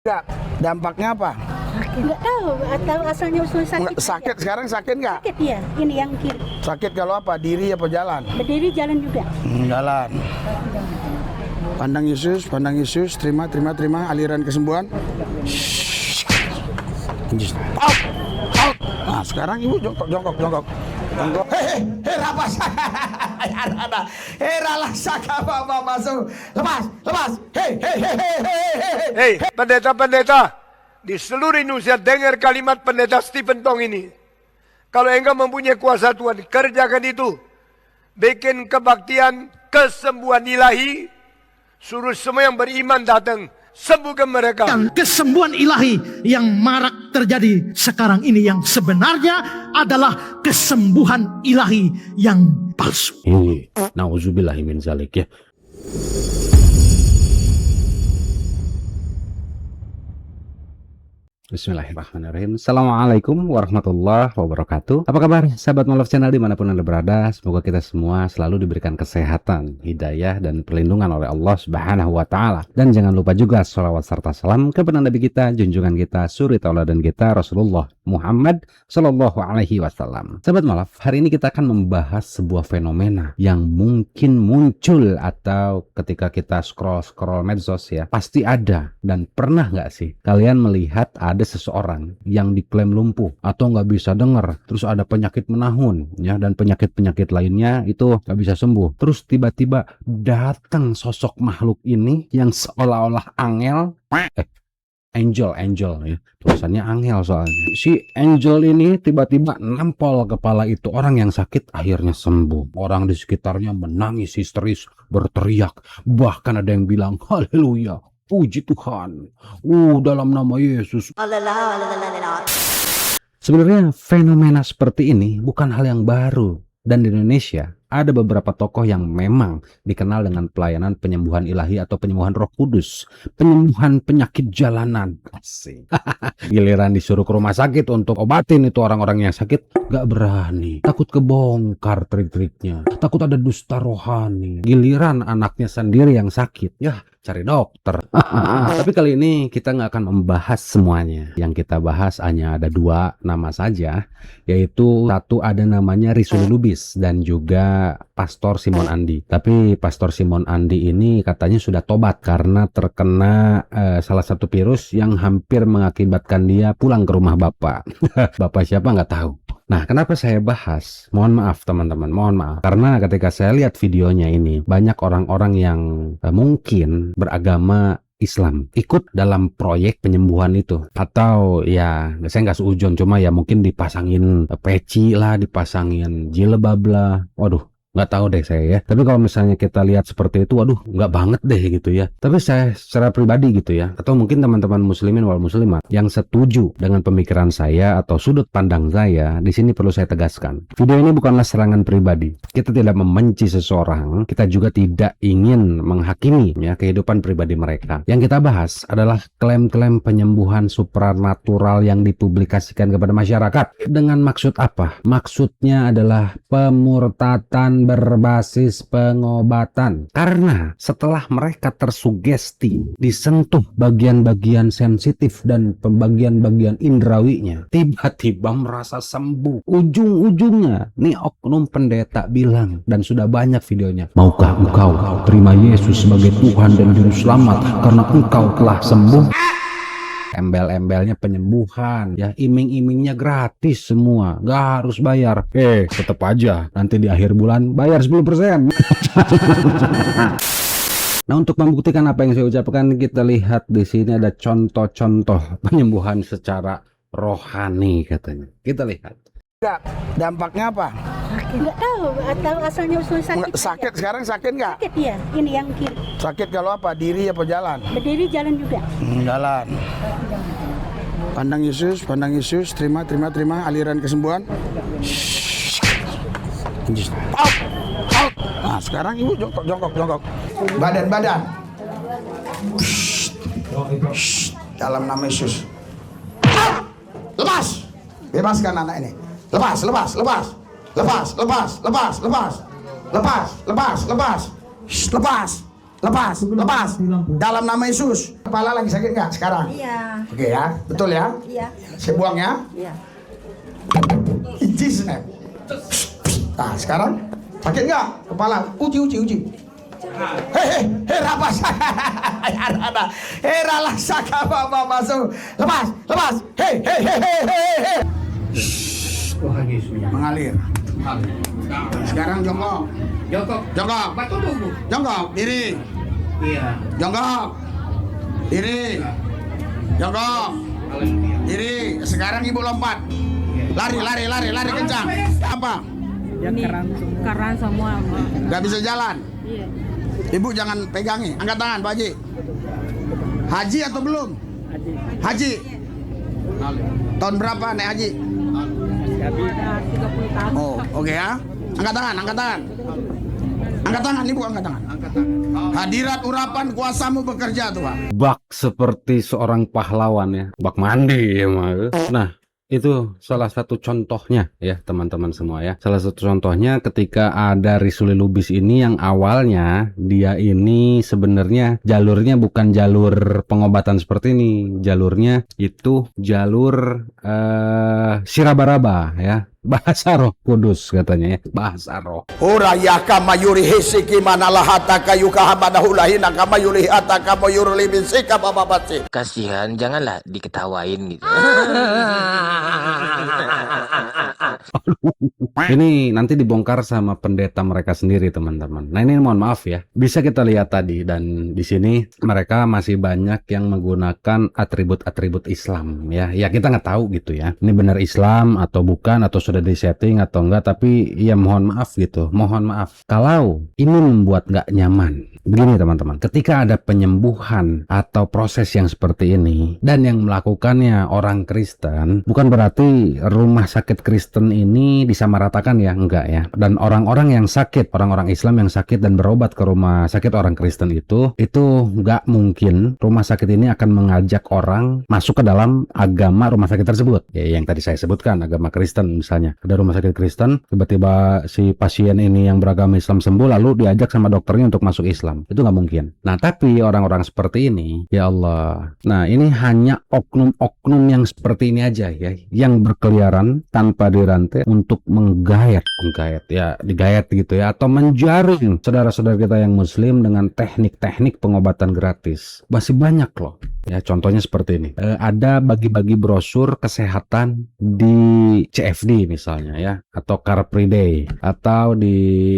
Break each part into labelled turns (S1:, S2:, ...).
S1: Enggak, dampaknya apa?
S2: Enggak tahu atau asalnya usul sakit.
S1: Sakit, sekarang sakit nggak?
S2: Sakit ya, ini yang kiri.
S1: Sakit kalau apa? Diri apa jalan?
S2: Berdiri jalan juga.
S1: Jalan. Pandang Yesus, terima aliran kesembuhan. Out, out. Nah, sekarang ibu jongkok. Hei, rapas. Ralah saka bapak masuk. Lepas.
S3: Hei, pendeta, di seluruh Indonesia dengar kalimat pendeta Stephen Tong ini. Kalau engkau mempunyai kuasa Tuhan, kerjakan itu. Bikin kebaktian, kesembuhan ilahi. Suruh semua yang beriman datang. Sembuhkan mereka.
S4: Yang kesembuhan ilahi yang marak terjadi sekarang ini yang sebenarnya adalah kesembuhan ilahi yang palsu.
S5: Nauzubillahi min zalik ya. Bismillahirrahmanirrahim. Assalamualaikum warahmatullahi wabarakatuh. Apa kabar sahabat Malov Channel dimanapun Anda berada? Semoga kita semua selalu diberikan kesehatan, hidayah, dan perlindungan oleh Allah Subhanahu wa Ta'ala. Dan jangan lupa juga sholawat serta salam kepada Nabi kita, junjungan kita, suri tauladan kita, Rasulullah Muhammad Sallallahu Alaihi Wasallam. Sahabat Malov, hari ini kita akan membahas sebuah fenomena yang mungkin muncul atau ketika kita scroll medsos ya, pasti ada. Dan pernah nggak sih kalian melihat ada seseorang yang diklaim lumpuh atau nggak bisa dengar, terus ada penyakit menahun ya, dan penyakit lainnya itu nggak bisa sembuh, terus tiba-tiba datang sosok makhluk ini yang seolah-olah angel ya, tulisannya angel soalnya. Si angel ini tiba-tiba nampol kepala itu orang yang sakit, akhirnya sembuh. Orang di sekitarnya menangis histeris, berteriak, bahkan ada yang bilang haleluya, puji Tuhan, dalam nama Yesus. Sebenarnya fenomena seperti ini bukan hal yang baru. Dan di Indonesia ada beberapa tokoh yang memang dikenal dengan pelayanan penyembuhan ilahi atau penyembuhan Roh Kudus, penyembuhan penyakit jalanan. Asik. Giliran disuruh ke rumah sakit untuk obatin itu orang-orang yang sakit, gak berani, takut kebongkar trik-triknya, takut ada dusta rohani. Giliran anaknya sendiri yang sakit, ya cari dokter. Tapi kali ini kita nggak akan membahas semuanya. Yang kita bahas hanya ada dua nama saja, yaitu satu ada namanya Rizul Lubis dan juga Pastor Simon Andi. Tapi Pastor Simon Andi ini katanya sudah tobat karena terkena salah satu virus yang hampir mengakibatkan dia pulang ke rumah bapak. Bapak siapa nggak tahu. Nah, kenapa saya bahas? Mohon maaf teman-teman, mohon maaf. Karena ketika saya lihat videonya ini, banyak orang-orang yang mungkin beragama Islam ikut dalam proyek penyembuhan itu. Atau ya, saya nggak seujon, cuma ya mungkin dipasangin peci lah, dipasangin jilbab lah. Waduh, nggak tahu deh saya ya. Tapi kalau misalnya kita lihat seperti itu, waduh, nggak banget deh gitu ya. Tapi saya secara pribadi gitu ya, atau mungkin teman-teman muslimin wal muslimat yang setuju dengan pemikiran saya atau sudut pandang saya, di sini perlu saya tegaskan. Video ini bukanlah serangan pribadi. Kita tidak membenci seseorang, kita juga tidak ingin menghakimi ya kehidupan pribadi mereka. Yang kita bahas adalah klaim-klaim penyembuhan supranatural yang dipublikasikan kepada masyarakat. Dengan maksud apa? Maksudnya adalah pemurtatan berbasis pengobatan. Karena setelah mereka tersugesti, disentuh bagian-bagian sensitif dan bagian-bagian indrawinya, tiba-tiba merasa sembuh. Ujung-ujungnya nih oknum pendeta bilang, dan sudah banyak videonya, maukah engkau terima Yesus sebagai Tuhan dan Juru Selamat karena engkau telah sembuh? Embel-embelnya penyembuhan ya, iming-imingnya gratis semua, gak harus bayar. Tetap aja nanti di akhir bulan bayar 10%. Nah, untuk membuktikan apa yang saya ucapkan, kita lihat di sini ada contoh-contoh penyembuhan secara rohani katanya. Kita lihat.
S1: Enggak, dampaknya apa?
S2: Enggak tahu atau asalnya usul sakit.
S1: Sakit, sekarang sakit nggak?
S2: Sakit ya, ini yang kiri.
S1: Sakit kalau apa? Diri apa jalan?
S2: Berdiri jalan juga.
S1: Jalan. Pandang Yesus, terima aliran kesembuhan. Out. Nah, sekarang ibu jongkok. Badan. Dalam nama Yesus. Lepas. Bebaskan anak ini. Lepas. Lepas, lepas. Dalam nama Yesus. Kepala lagi sakit nggak sekarang?
S6: Iya.
S1: Oke ya, betul ya?
S6: Iya.
S1: Saya buang ya.
S6: Iya.
S1: In Jesus name. Nah, sekarang sakit nggak kepala? Uji. Hei, rapas. Ralah saka bapak masuk. Lepas. Hei. Mengalir. Sekarang jongkok. Jongkok. Diri.
S7: Iya.
S1: Jongkok. Diri. Jongkok. Diri. Sekarang ibu lompat. Lari kencang. Apa?
S6: Keran semua.
S1: Gak bisa jalan.
S6: Iya.
S1: Ibu jangan pegangi. Angkat tangan, Pak Haji. Haji atau belum? Haji. Tahun berapa naik haji?
S6: Ada 30 tahun.
S1: Oh, oke ya. Angkat tangan. Angkat tangan, Ibu, angkat tangan. Hadirat urapan kuasamu bekerja, Tuhan.
S5: Bak seperti seorang pahlawan ya, bak mandi ya mah. Nah, itu salah satu contohnya ya teman-teman semua ya. Salah satu contohnya ketika ada Risuli Lubis ini yang awalnya dia ini sebenarnya jalurnya bukan jalur pengobatan seperti ini. Jalurnya itu jalur sirabaraba ya. Bahasa Roh Kudus katanya ya, bahasa roh.
S1: Uraya kama yuri hisiki manalahata kayu kahabadahulahina kama yuri hata kama yuri bisika bababati.
S8: Kasihan, janganlah diketawain gitu.
S5: Ini nanti dibongkar sama pendeta mereka sendiri teman-teman. Nah ini mohon maaf ya, bisa kita lihat tadi dan di sini mereka masih banyak yang menggunakan atribut-atribut Islam ya. Ya kita nggak tahu gitu ya. Ini benar Islam atau bukan atau sudah disetting atau enggak, tapi ya mohon maaf gitu. Mohon maaf kalau ini membuat nggak nyaman. Begini teman-teman, ketika ada penyembuhan atau proses yang seperti ini dan yang melakukannya orang Kristen, bukan berarti rumah sakit Kristen ini disamaratakan ya, enggak ya. Dan orang-orang yang sakit, orang-orang Islam yang sakit dan berobat ke rumah sakit orang Kristen itu enggak mungkin rumah sakit ini akan mengajak orang masuk ke dalam agama rumah sakit tersebut. Ya yang tadi saya sebutkan, agama Kristen misalnya. Ada rumah sakit Kristen, tiba-tiba si pasien ini yang beragama Islam sembuh lalu diajak sama dokternya untuk masuk Islam. Itu nggak mungkin. Nah tapi orang-orang seperti ini, ya Allah, nah ini hanya oknum-oknum yang seperti ini aja ya, yang berkeliaran tanpa dirantai untuk menggayat ya, digayat gitu ya, atau menjaring saudara-saudara kita yang Muslim dengan teknik-teknik pengobatan gratis. Masih banyak loh. Ya contohnya seperti ini. Ada bagi-bagi brosur kesehatan di CFD misalnya ya, atau Car Free Day, atau di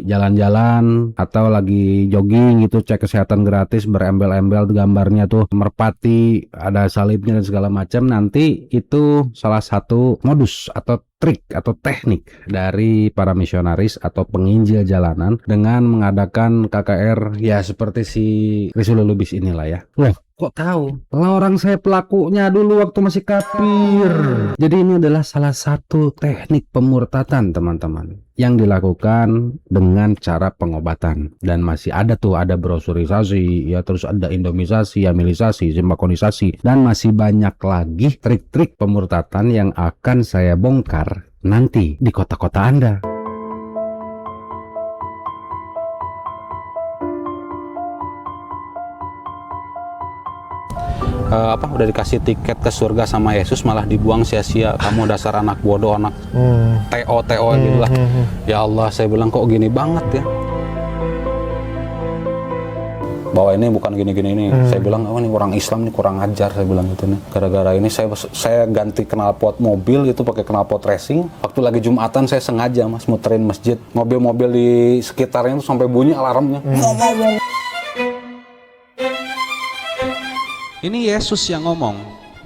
S5: jalan-jalan, atau lagi jogging gitu cek kesehatan gratis berembel-embel gambarnya tuh merpati, ada salibnya dan segala macam. Nanti itu salah satu modus atau trik atau teknik dari para misionaris atau penginjil jalanan dengan mengadakan KKR ya seperti si Risuli Lubis inilah ya. Loh, kok tahu? Lah orang saya pelakunya dulu waktu masih kafir. Jadi ini adalah salah satu teknik pemurtatan teman-teman yang dilakukan dengan cara pengobatan. Dan masih ada tuh, ada brosurisasi ya, terus ada indomisasi, amilisasi, simbakonisasi, dan masih banyak lagi trik-trik pemurtatan yang akan saya bongkar nanti di kota-kota Anda. Udah dikasih tiket ke surga sama Yesus malah dibuang sia-sia. Kamu dasar anak bodoh, anak TO gitu lah. Ya Allah, saya bilang kok gini banget ya. Bahwa ini bukan gini-gini ini. Saya bilang, oh ini orang Islam nih kurang ajar, saya bilang gitu nih. Gara-gara ini saya ganti knalpot mobil itu pakai knalpot racing. Waktu lagi Jumatan saya sengaja Mas muterin masjid. Mobil-mobil di sekitarnya itu sampai bunyi alarmnya.
S9: Ini Yesus yang ngomong,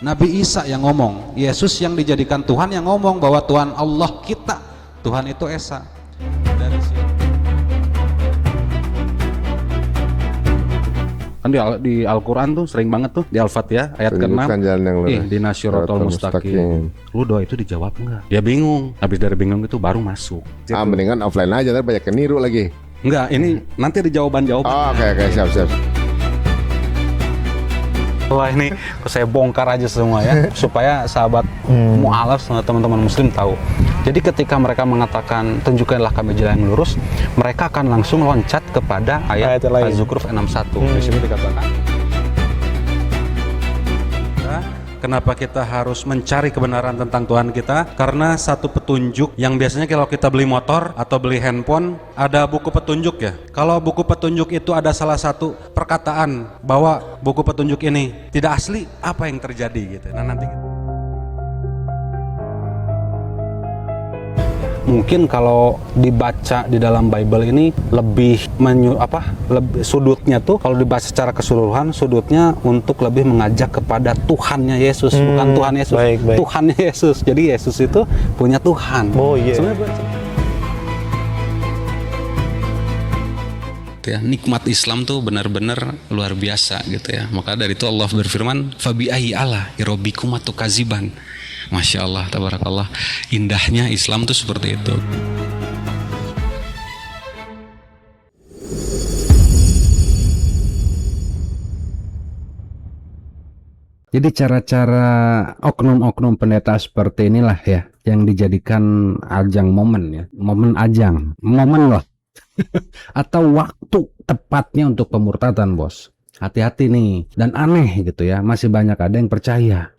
S9: Nabi Isa yang ngomong, Yesus yang dijadikan Tuhan yang ngomong bahwa Tuhan Allah kita, Tuhan itu Esa. Dari sini.
S5: Kan di Al-Quran tuh sering banget tuh di Al-Fatihah ayat ke-6 Ihdina Syiratal Mustaqim. Lu doa itu dijawab enggak? Dia bingung. Habis dari bingung itu baru masuk.
S7: Mendingan offline aja, tapi banyak yang niru lagi.
S5: Enggak, ini nanti ada jawaban-jawaban.
S7: Oh, oke, siap.
S9: Wah, ini saya bongkar aja semua ya, supaya sahabat mu'alaf sama teman-teman muslim tahu. Jadi ketika mereka mengatakan tunjukkanlah kami jalan yang lurus, mereka akan langsung loncat kepada ayat Az-Zukhruf 61. Di sini dikatakan, kenapa kita harus mencari kebenaran tentang Tuhan kita? Karena satu petunjuk yang biasanya kalau kita beli motor atau beli handphone, ada buku petunjuk ya. Kalau buku petunjuk itu ada salah satu perkataan bahwa buku petunjuk ini tidak asli, apa yang terjadi gitu. Nah nanti mungkin kalau dibaca di dalam Bible ini lebih sudutnya tuh kalau dibaca secara keseluruhan, sudutnya untuk lebih mengajak kepada Tuhannya Yesus, bukan Tuhan Yesus, Tuhannya Yesus. Jadi Yesus itu punya Tuhan. Oh iya. Ya, nikmat Islam tuh benar-benar luar biasa gitu ya. Maka dari itu Allah berfirman, fabi'ahi ala irobikum atau kaziban. Masya Allah, tabarakallah, indahnya Islam tuh seperti itu.
S5: Jadi cara-cara oknum-oknum pendeta seperti inilah ya yang dijadikan ajang momen ya, momen loh atau waktu tepatnya untuk pemurtadan, bos. Hati-hati nih, dan aneh gitu ya, masih banyak ada yang percaya.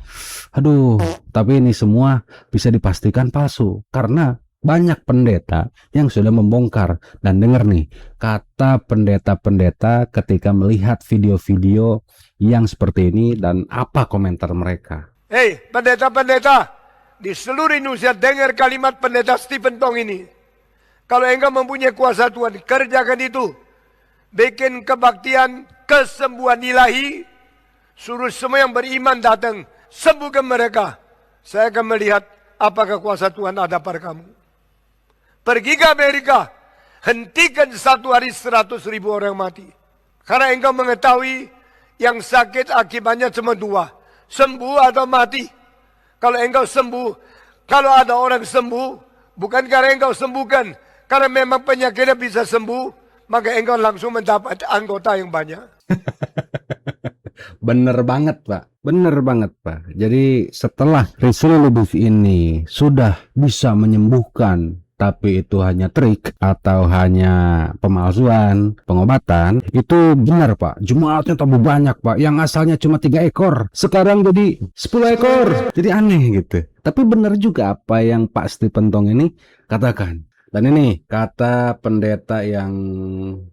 S5: Aduh, tapi ini semua bisa dipastikan palsu karena banyak pendeta yang sudah membongkar. Dan dengar nih, kata pendeta-pendeta ketika melihat video-video yang seperti ini dan apa komentar mereka.
S3: Hei, pendeta-pendeta, di seluruh Indonesia dengar kalimat pendeta Stephen Tong ini. Kalau engkau mempunyai kuasa Tuhan, kerjakan itu. Bikin kebaktian, kesembuhan ilahi, suruh semua yang beriman datang, sembuhkan mereka. Saya akan melihat apakah kuasa Tuhan ada pada kamu. Pergi ke Amerika, hentikan satu hari 100.000 orang mati. Karena engkau mengetahui yang sakit akibatnya cuma dua, sembuh atau mati. Kalau engkau sembuh, kalau ada orang sembuh, bukan karena engkau sembuhkan, karena memang penyakitnya bisa sembuh, maka engkau langsung mendapat anggota yang banyak.
S5: Bener banget, Pak. Bener banget, Pak. Jadi setelah Resolutif ini sudah bisa menyembuhkan, tapi itu hanya trik atau hanya pemalsuan, pengobatan, itu benar, Pak. Jemaatnya tambah banyak, Pak. Yang asalnya cuma 3 ekor, sekarang jadi 10 ekor. Jadi aneh gitu. Tapi benar juga apa yang Pak Stephen Tong ini katakan. Dan ini kata pendeta yang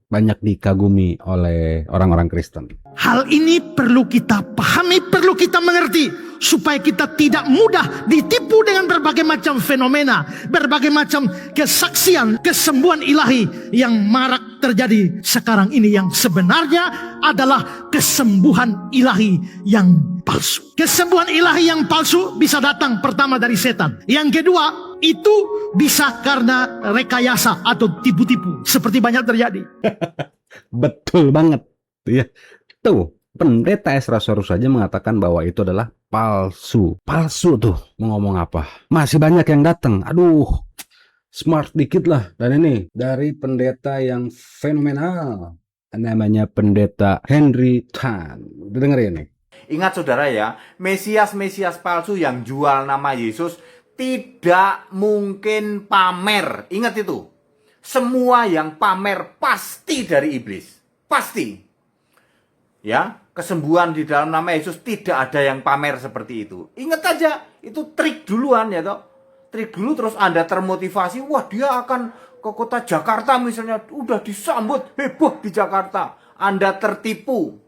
S5: banyak dikagumi oleh orang-orang Kristen.
S4: Hal ini perlu kita pahami, perlu kita mengerti, supaya kita tidak mudah ditipu dengan berbagai macam fenomena, berbagai macam kesaksian, kesembuhan ilahi yang marak terjadi sekarang ini, yang sebenarnya adalah kesembuhan ilahi yang palsu. Kesembuhan ilahi yang palsu bisa datang pertama dari setan. Yang kedua, itu bisa karena rekayasa atau tipu-tipu, seperti banyak terjadi.
S5: Betul banget ya. Tuh, pendeta Esrasaurus saja mengatakan bahwa itu adalah palsu. Palsu tuh, mau ngomong apa? Masih banyak yang datang. Aduh, smart dikit lah. Dan ini dari pendeta yang fenomenal, namanya pendeta Henry Tan. Dengerin nih.
S10: Ingat saudara ya, Mesias-Mesias palsu yang jual nama Yesus tidak mungkin pamer. Ingat itu. Semua yang pamer pasti dari iblis. Pasti. Ya, kesembuhan di dalam nama Yesus tidak ada yang pamer seperti itu. Ingat aja, itu trik duluan ya toh. Trik dulu terus Anda termotivasi, wah dia akan ke kota Jakarta misalnya, udah disambut heboh di Jakarta. Anda tertipu.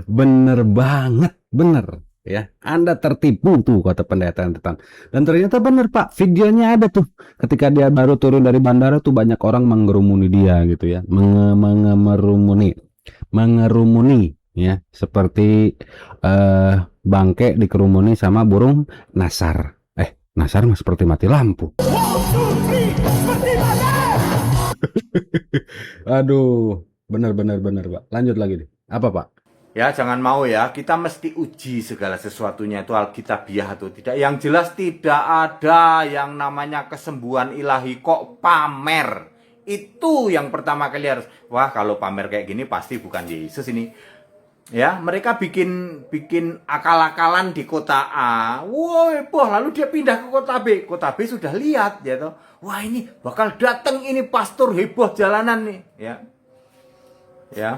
S5: Bener banget, bener. Ya, Anda tertipu tuh kata pendeta Tan. Dan ternyata benar, Pak, videonya ada tuh. Ketika dia baru turun dari bandara tuh banyak orang mengerumuni dia gitu ya. Mengerumuni ya, seperti bangke dikerumuni sama burung nasar. Nasar mah seperti mati lampu. Aduh, benar Pak. Lanjut lagi nih. Apa, Pak?
S10: Ya, jangan mau ya, kita mesti uji segala sesuatunya itu alkitabiah atau tidak. Yang jelas tidak ada yang namanya kesembuhan ilahi kok pamer. Itu yang pertama kali harus, wah kalau pamer kayak gini pasti bukan Yesus ini. Ya, mereka bikin akal-akalan di kota A. Wah, heboh. Lalu dia pindah ke kota B. Kota B sudah lihat, ya toh. Wah, ini bakal datang ini pastor heboh jalanan nih, ya. Ya.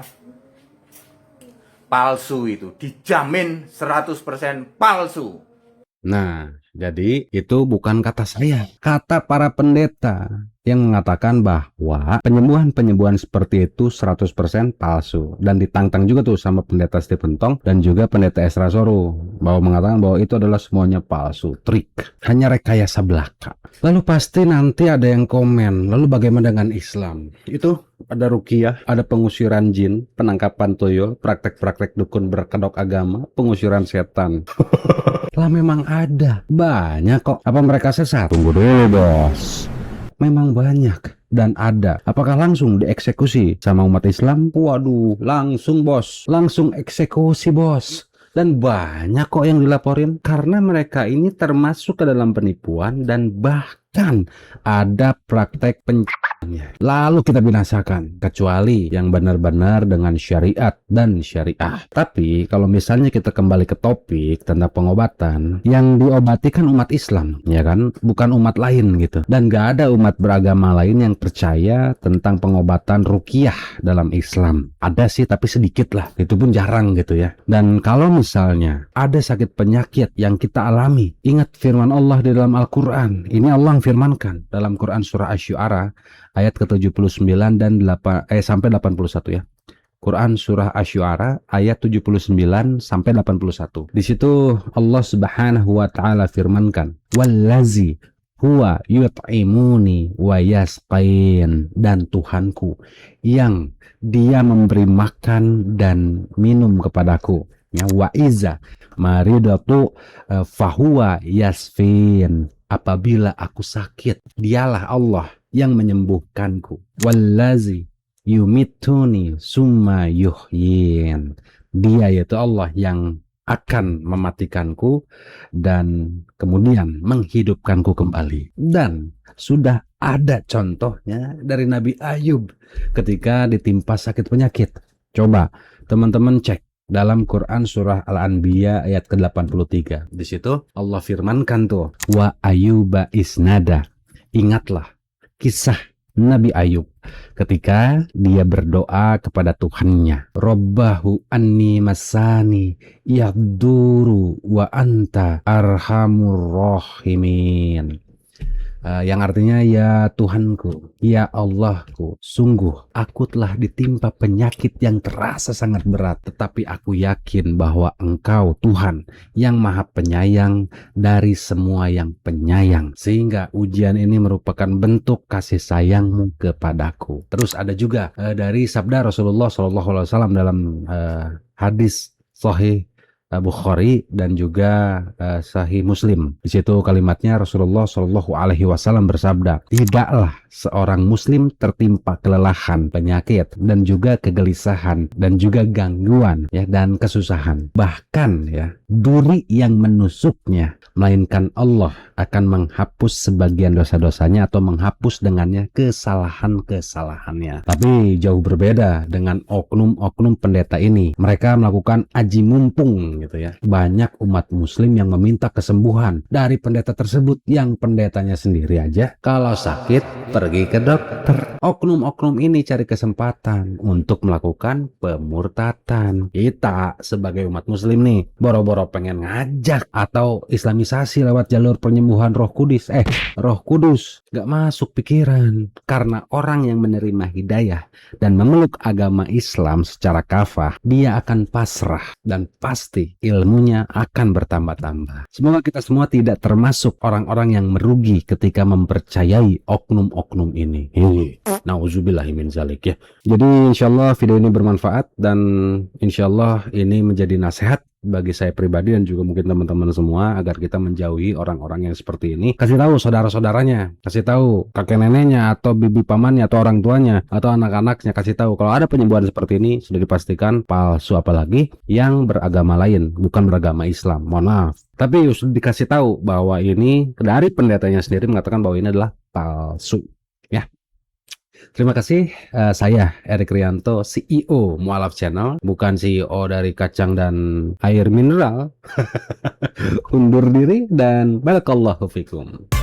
S10: Palsu itu, dijamin 100% palsu.
S5: Nah, jadi itu bukan kata saya, kata para pendeta yang mengatakan bahwa penyembuhan-penyembuhan seperti itu 100% palsu. Dan ditantang juga tuh sama pendeta Stephen Tong dan juga pendeta Ezra Soru bahwa mengatakan bahwa itu adalah semuanya palsu, trik, hanya rekayasa belaka. Lalu pasti nanti ada yang komen, lalu bagaimana dengan Islam? Itu ada ruqyah, ada pengusiran jin, penangkapan tuyul, praktek-praktek dukun berkedok agama, pengusiran setan. Lah memang ada, banyak kok. Apa mereka sesat? Tunggu dulu bos. Memang banyak dan ada. Apakah langsung dieksekusi sama umat Islam? Waduh, langsung bos, langsung eksekusi bos. Dan banyak kok yang dilaporin karena mereka ini termasuk ke dalam penipuan dan bahkan ada praktek penyiksaan. Lalu kita binasakan, kecuali yang benar-benar dengan syariat dan syariah. Tapi kalau misalnya kita kembali ke topik tentang pengobatan, yang diobati kan umat Islam, ya kan? Bukan umat lain gitu. Dan gak ada umat beragama lain yang percaya tentang pengobatan ruqyah dalam Islam. Ada sih, tapi sedikit lah. Itu pun jarang gitu ya. Dan kalau misalnya ada sakit penyakit yang kita alami, ingat firman Allah di dalam Al-Quran. Ini Allah firmankan dalam Quran surah Asy-Syu'ara ayat ke-79 dan sampai 81 ya. Quran surah Asy-Syu'ara ayat 79 sampai 81. Di situ Allah Subhanahu wa taala firmankan, "Wallazi huwa yut'imuni wa yasqin," dan Tuhanku yang dia memberi makan dan minum kepadaku. Ya, wa iza maridatu fahuwa yasfin. Apabila aku sakit, dialah Allah yang menyembuhkanku. Wallazi yumituni summa yuhyin. Dia yaitu Allah yang akan mematikanku dan kemudian menghidupkanku kembali. Dan sudah ada contohnya dari Nabi Ayub ketika ditimpa sakit penyakit. Coba teman-teman cek dalam Quran surah Al-Anbiya ayat ke-83. Di situ Allah firmankan tuh, wa Ayyuba isnada. Ingatlah kisah Nabi Ayub ketika dia berdoa kepada Tuhannya, Rabbahu anni masani yaduru wa anta arhamur rahimin. Yang artinya, ya Tuhanku, ya Allahku, sungguh aku telah ditimpa penyakit yang terasa sangat berat, tetapi aku yakin bahwa Engkau Tuhan yang Maha Penyayang dari semua yang penyayang, sehingga ujian ini merupakan bentuk kasih sayangmu kepadaku. Terus ada juga dari sabda Rasulullah SAW dalam hadis Sahih Bukhari dan juga Sahih Muslim. Di situ kalimatnya Rasulullah Shallallahu Alaihi Wasallam bersabda, tidaklah seorang Muslim tertimpa kelelahan, penyakit, dan juga kegelisahan, dan juga gangguan, ya, dan kesusahan. Bahkan, ya, duri yang menusuknya, melainkan Allah akan menghapus sebagian dosa-dosanya atau menghapus dengannya kesalahan-kesalahannya. Tapi jauh berbeda dengan oknum-oknum pendeta ini. Mereka melakukan aji mumpung, gitu ya. Banyak umat muslim yang meminta kesembuhan dari pendeta tersebut yang pendetanya sendiri aja kalau sakit pergi ke dokter. Oknum-oknum ini cari kesempatan untuk melakukan pemurtatan. Kita sebagai umat muslim nih boro-boro pengen ngajak atau islamisasi lewat jalur penyembuhan Roh Kudus. Roh Kudus gak masuk pikiran karena orang yang menerima hidayah dan memeluk agama Islam secara kafah, dia akan pasrah dan pasti ilmunya akan bertambah-tambah. Semoga kita semua tidak termasuk orang-orang yang merugi ketika mempercayai oknum-oknum ini. Nauzubillahi min zalik, ya. Jadi insyaallah video ini bermanfaat dan insyaallah ini menjadi nasihat bagi saya pribadi dan juga mungkin teman-teman semua agar kita menjauhi orang-orang yang seperti ini. Kasih tahu saudara-saudaranya, kasih tahu kakek neneknya atau bibi pamannya atau orang tuanya atau anak-anaknya, kasih tahu kalau ada penyembuhan seperti ini sudah dipastikan palsu, apalagi yang beragama lain, bukan beragama Islam. Mohon maaf. Tapi sudah dikasih tahu bahwa ini dari pendetanya sendiri mengatakan bahwa ini adalah palsu, ya. Terima kasih. Saya Erik Rianto, CEO Mualaf Channel, bukan CEO dari Kacang dan Air Mineral. Undur diri dan barakallahu fikum.